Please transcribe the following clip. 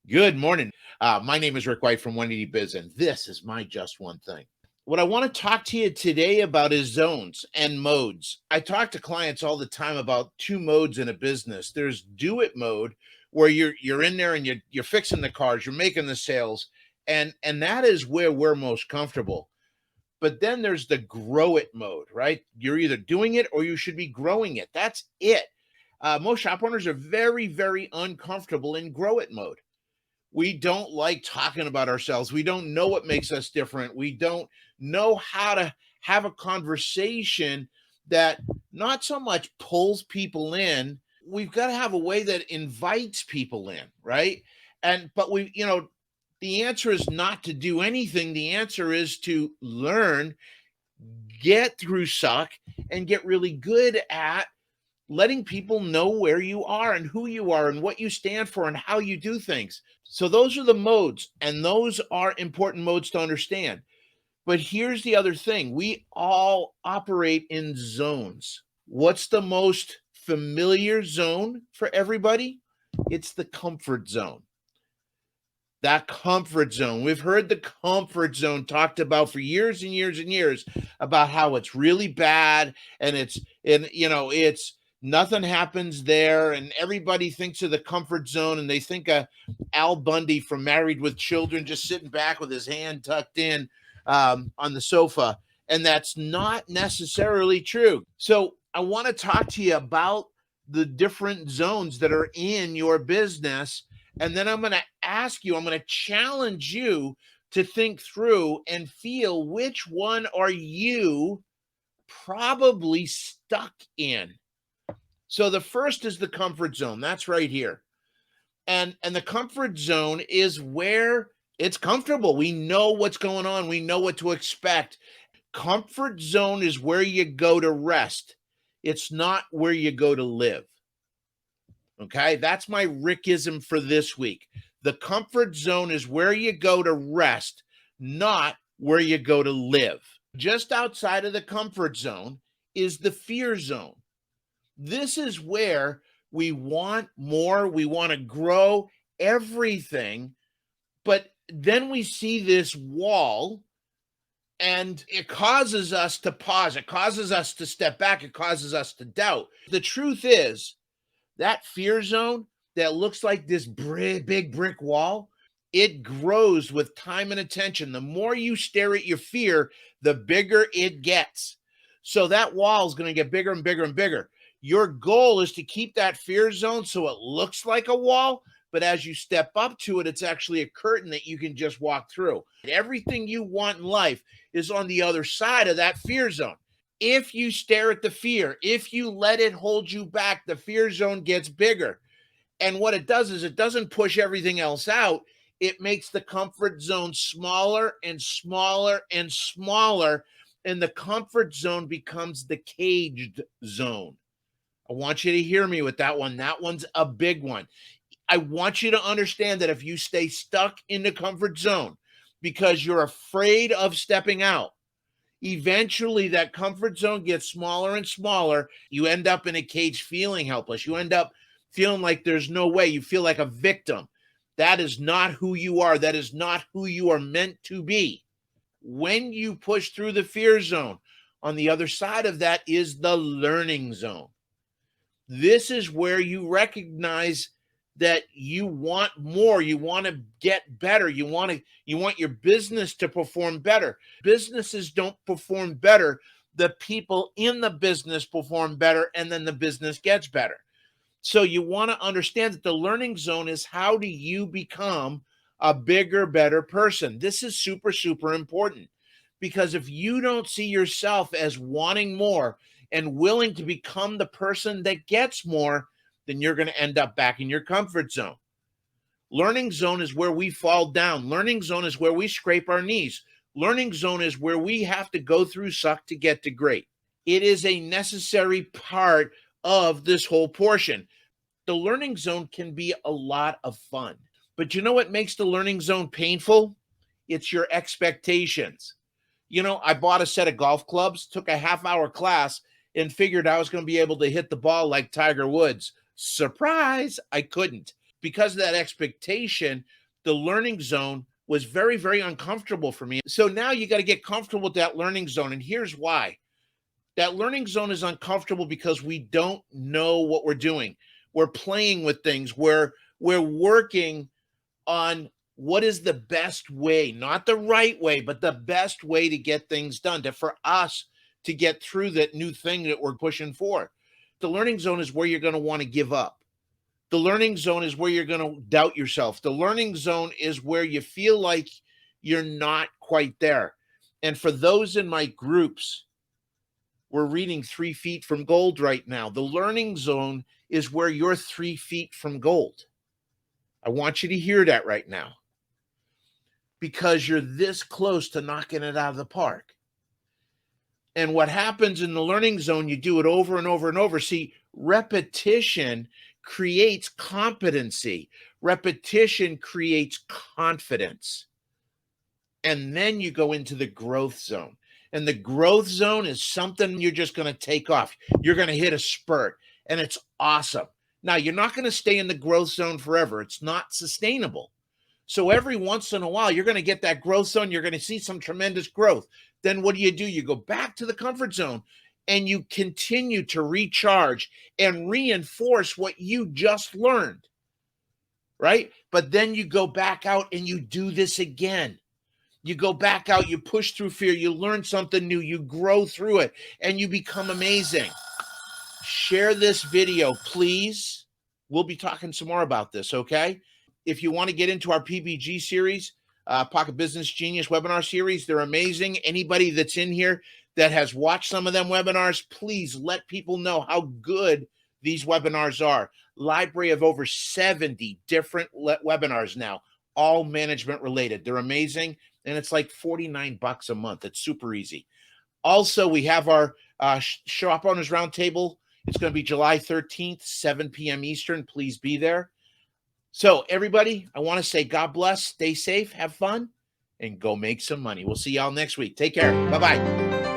Good morning. My name is Rick White from 180 Biz, and this is my Just One Thing. What I want to talk to you today about is zones and modes. I talk to clients all the time about two modes in a business. There's do it mode, where you're in there and you're fixing the cars, you're making the sales, and that is where we're most comfortable. But then there's the grow it mode, right? You're either doing it or you should be growing it. That's it. Most shop owners are very, very uncomfortable in grow it mode. We don't like talking about ourselves. We don't know what makes us different. We don't know how to have a conversation that not so much pulls people in. We've got to have a way that invites people in, right? But the answer is not to do anything. The answer is to learn, get through suck, and get really good at letting people know where you are and who you are and what you stand for and how you do things. So those are the modes, and those are important modes to understand. But here's the other thing. We all operate in zones. What's the most familiar zone for everybody? It's the comfort zone. That comfort zone. We've heard the comfort zone talked about for years and years and years about how it's really bad and it's nothing happens there, and everybody thinks of the comfort zone and they think of Al Bundy from Married with Children just sitting back with his hand tucked in on the sofa, and that's not necessarily true. So I want to talk to you about the different zones that are in your business, and then I'm going to challenge you to think through and feel which one are you probably stuck in. So the first is the comfort zone. That's right here. And the comfort zone is where it's comfortable. We know what's going on. We know what to expect. Comfort zone is where you go to rest. It's not where you go to live. Okay, that's my Rickism for this week. The comfort zone is where you go to rest, not where you go to live. Just outside of the comfort zone is the fear zone. This is where we want more, we want to grow everything, but then we see this wall and it causes us to pause. It causes us to step back. It causes us to doubt. The truth is, that fear zone that looks like this big brick wall, it grows with time and attention. The more you stare at your fear, the bigger it gets. So that wall is going to get bigger and bigger and bigger. Your goal is to keep that fear zone so it looks like a wall, but as you step up to it, it's actually a curtain that you can just walk through. Everything you want in life is on the other side of that fear zone. If you stare at the fear, if you let it hold you back, the fear zone gets bigger. And what it does is it doesn't push everything else out. It makes the comfort zone smaller and smaller and smaller. And the comfort zone becomes the caged zone. I want you to hear me with that one. That one's a big one. I want you to understand that if you stay stuck in the comfort zone because you're afraid of stepping out, eventually that comfort zone gets smaller and smaller. You end up in a cage feeling helpless. You end up feeling like there's no way. You feel like a victim. That is not who you are. That is not who you are meant to be. When you push through the fear zone, on the other side of that is the learning zone. This is where you recognize that you want more, you want to get better, you want your business to perform better. Businesses don't perform better. The people in the business perform better, and then the business gets better. So you want to understand that the learning zone is how do you become a bigger, better person? This is super, super important, because if you don't see yourself as wanting more and willing to become the person that gets more, then you're going to end up back in your comfort zone. Learning zone is where we fall down. Learning zone is where we scrape our knees. Learning zone is where we have to go through suck to get to great. It is a necessary part of this whole portion. The learning zone can be a lot of fun. But you know what makes the learning zone painful? It's your expectations. I bought a set of golf clubs, took a half-hour class, and figured I was going to be able to hit the ball like Tiger Woods. Surprise, I couldn't, because of that expectation, the learning zone was very, very uncomfortable for me. So now you got to get comfortable with that learning zone. And here's why. That learning zone is uncomfortable because we don't know what we're doing. We're playing with things. We're working on what is the best way, not the right way, but the best way to get things done, for us to get through that new thing that we're pushing for. The learning zone is where you're going to want to give up. The learning zone is where you're going to doubt yourself. The learning zone is where you feel like you're not quite there. And for those in my groups, we're reading 3 feet from gold right now. The learning zone is where you're 3 feet from gold. I want you to hear that right now, because you're this close to knocking it out of the park. And what happens in the learning zone, you do it over and over and over. See, repetition creates competency. Repetition creates confidence. And then you go into the growth zone. And the growth zone is something you're just going to take off. You're going to hit a spurt, and it's awesome. Now, you're not going to stay in the growth zone forever. It's not sustainable. So every once in a while, you're going to get that growth zone. You're going to see some tremendous growth. Then what do? You go back to the comfort zone, and you continue to recharge and reinforce what you just learned, right? But then you go back out and you do this again. You go back out, you push through fear, you learn something new, you grow through it, and you become amazing. Share this video, please. We'll be talking some more about this, okay? If you want to get into our PBG series, Pocket Business Genius webinar series, they're amazing. Anybody that's in here that has watched some of them webinars, please let people know how good these webinars are. Library of over 70 different webinars now, all management related. They're amazing. And it's like $49 a month. It's super easy. Also, we have our Shop Owners Roundtable. It's going to be July 13th, 7 p.m. Eastern. Please be there. So, everybody, I want to say God bless, stay safe, have fun, and go make some money. We'll see y'all next week. Take care. Bye-bye.